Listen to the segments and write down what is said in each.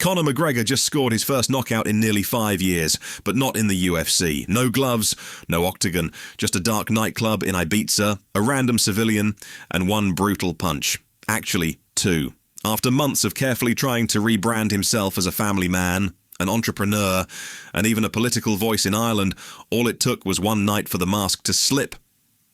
Conor McGregor just scored his first knockout in nearly 5 years, but not in the UFC. No gloves, no octagon, just a dark nightclub in Ibiza, a random civilian, and one brutal punch. Actually, two. After months of carefully trying to rebrand himself as a family man, an entrepreneur, and even a political voice in Ireland, all it took was one night for the mask to slip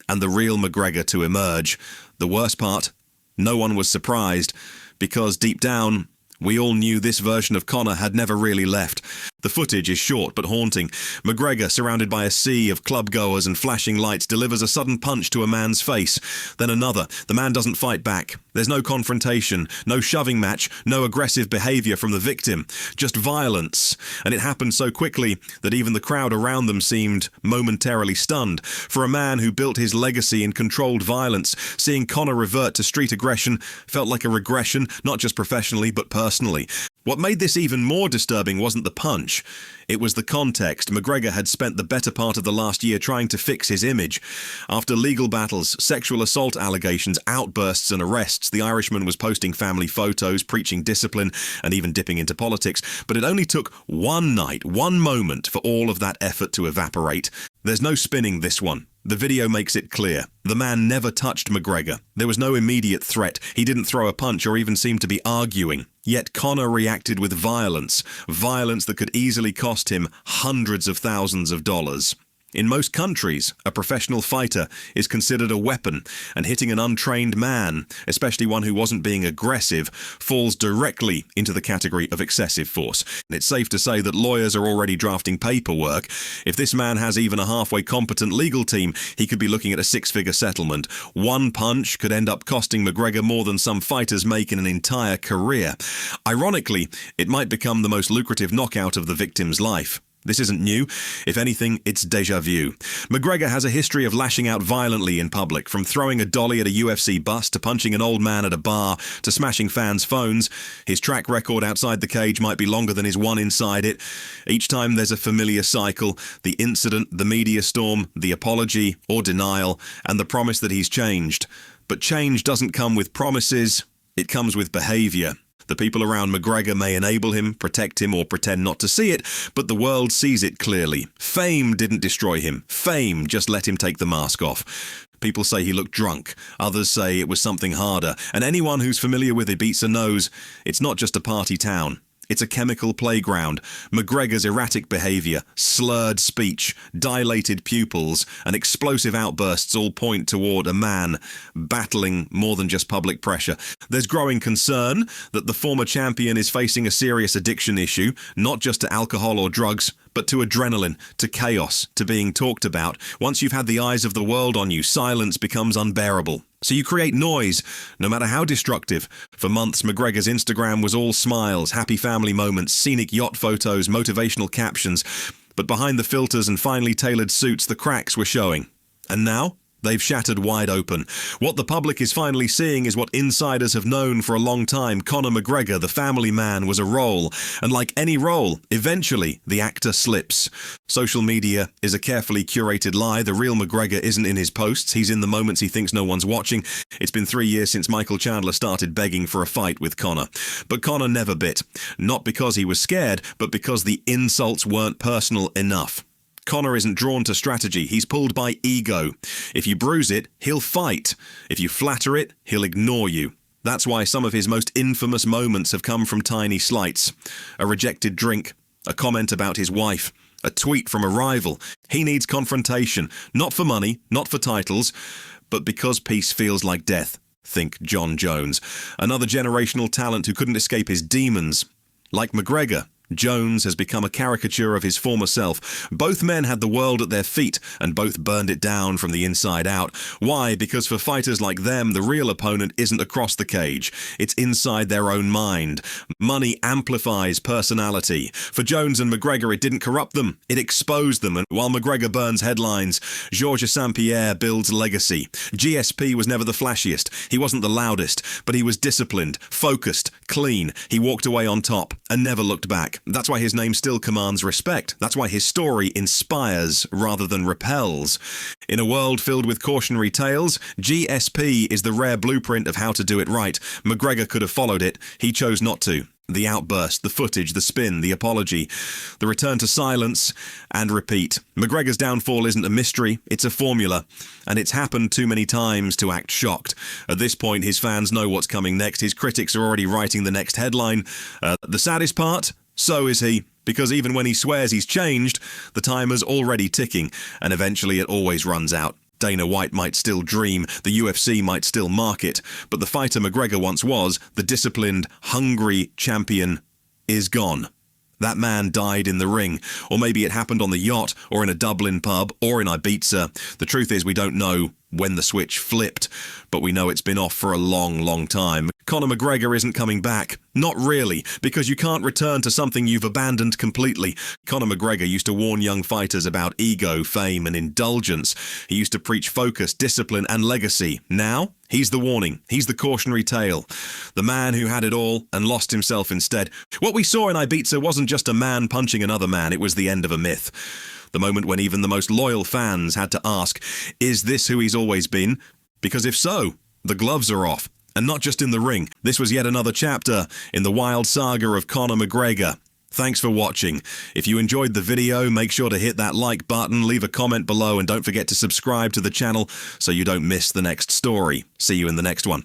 and the real McGregor to emerge. The worst part, no one was surprised, because deep down, we all knew this version of Conor had never really left. The footage is short but haunting. McGregor, surrounded by a sea of club-goers and flashing lights, delivers a sudden punch to a man's face. Then another. The man doesn't fight back. There's no confrontation, no shoving match, no aggressive behavior from the victim. Just violence. And it happened so quickly that even the crowd around them seemed momentarily stunned. For a man who built his legacy in controlled violence, seeing Conor revert to street aggression felt like a regression, not just professionally but personally. What made this even more disturbing wasn't the punch. It was the context. McGregor had spent the better part of the last year trying to fix his image. After legal battles, sexual assault allegations, outbursts and arrests, the Irishman was posting family photos, preaching discipline, and even dipping into politics. But it only took one night, one moment, for all of that effort to evaporate. There's no spinning this one. The video makes it clear. The man never touched McGregor. There was no immediate threat. He didn't throw a punch or even seem to be arguing. Yet Conor reacted with violence. Violence that could easily cost him hundreds of thousands of dollars. In most countries, a professional fighter is considered a weapon, and hitting an untrained man, especially one who wasn't being aggressive, falls directly into the category of excessive force. It's safe to say that lawyers are already drafting paperwork. If this man has even a halfway competent legal team, he could be looking at a six-figure settlement. One punch could end up costing McGregor more than some fighters make in an entire career. Ironically, it might become the most lucrative knockout of the victim's life. This isn't new. If anything, it's déjà vu. McGregor has a history of lashing out violently in public, from throwing a dolly at a UFC bus to punching an old man at a bar to smashing fans' phones. His track record outside the cage might be longer than his one inside it. Each time there's a familiar cycle: the incident, the media storm, the apology or denial, and the promise that he's changed. But change doesn't come with promises, it comes with behavior. The people around McGregor may enable him, protect him, or pretend not to see it, but the world sees it clearly. Fame didn't destroy him. Fame just let him take the mask off. People say he looked drunk. Others say it was something harder. And anyone who's familiar with Ibiza knows it's not just a party town. It's a chemical playground. McGregor's erratic behavior, slurred speech, dilated pupils, and explosive outbursts all point toward a man battling more than just public pressure. There's growing concern that the former champion is facing a serious addiction issue, not just to alcohol or drugs, but to adrenaline, to chaos, to being talked about. Once you've had the eyes of the world on you, silence becomes unbearable. So you create noise, no matter how destructive. For months, McGregor's Instagram was all smiles, happy family moments, scenic yacht photos, motivational captions. But behind the filters and finely tailored suits, the cracks were showing. And now? They've shattered wide open. What the public is finally seeing is what insiders have known for a long time. Conor McGregor, the family man, was a role. And like any role, eventually the actor slips. Social media is a carefully curated lie. The real McGregor isn't in his posts. He's in the moments he thinks no one's watching. It's been 3 years since Michael Chandler started begging for a fight with Conor. But Conor never bit. Not because he was scared, but because the insults weren't personal enough. Conor isn't drawn to strategy, he's pulled by ego. If you bruise it, he'll fight. If you flatter it, he'll ignore you. That's why some of his most infamous moments have come from tiny slights. A rejected drink, a comment about his wife, a tweet from a rival. He needs confrontation, not for money, not for titles, but because peace feels like death. Think John Jones, another generational talent who couldn't escape his demons. Like McGregor, Jones has become a caricature of his former self. Both men had the world at their feet, and both burned it down from the inside out. Why? Because for fighters like them, the real opponent isn't across the cage. It's inside their own mind. Money amplifies personality. For Jones and McGregor, it didn't corrupt them. It exposed them. And while McGregor burns headlines, Georges St-Pierre builds legacy. GSP was never the flashiest. He wasn't the loudest, but he was disciplined, focused, clean. He walked away on top and never looked back. That's why his name still commands respect. That's why his story inspires rather than repels. In a world filled with cautionary tales, GSP is the rare blueprint of how to do it right. McGregor could have followed it. He chose not to. The outburst, the footage, the spin, the apology, the return to silence, and repeat. McGregor's downfall isn't a mystery, it's a formula, and it's happened too many times to act shocked. At this point, his fans know what's coming next. His critics are already writing the next headline. The saddest part? So is he. Because even when he swears he's changed, the timer's already ticking, and eventually it always runs out. Dana White might still dream, the UFC might still mark it, but the fighter McGregor once was, the disciplined, hungry champion, is gone. That man died in the ring, or maybe it happened on the yacht, or in a Dublin pub, or in Ibiza. The truth is we don't know when the switch flipped, but we know it's been off for a long, long time. Conor McGregor isn't coming back. Not really, because you can't return to something you've abandoned completely. Conor McGregor used to warn young fighters about ego, fame, and indulgence. He used to preach focus, discipline, and legacy. Now, he's the warning. He's the cautionary tale. The man who had it all and lost himself instead. What we saw in Ibiza wasn't just a man punching another man, it was the end of a myth. The moment when even the most loyal fans had to ask, is this who he's always been? Because if so, the gloves are off. And not just in the ring. This was yet another chapter in the wild saga of Conor McGregor. Thanks for watching. If you enjoyed the video, make sure to hit that like button, leave a comment below, and don't forget to subscribe to the channel so you don't miss the next story. See you in the next one.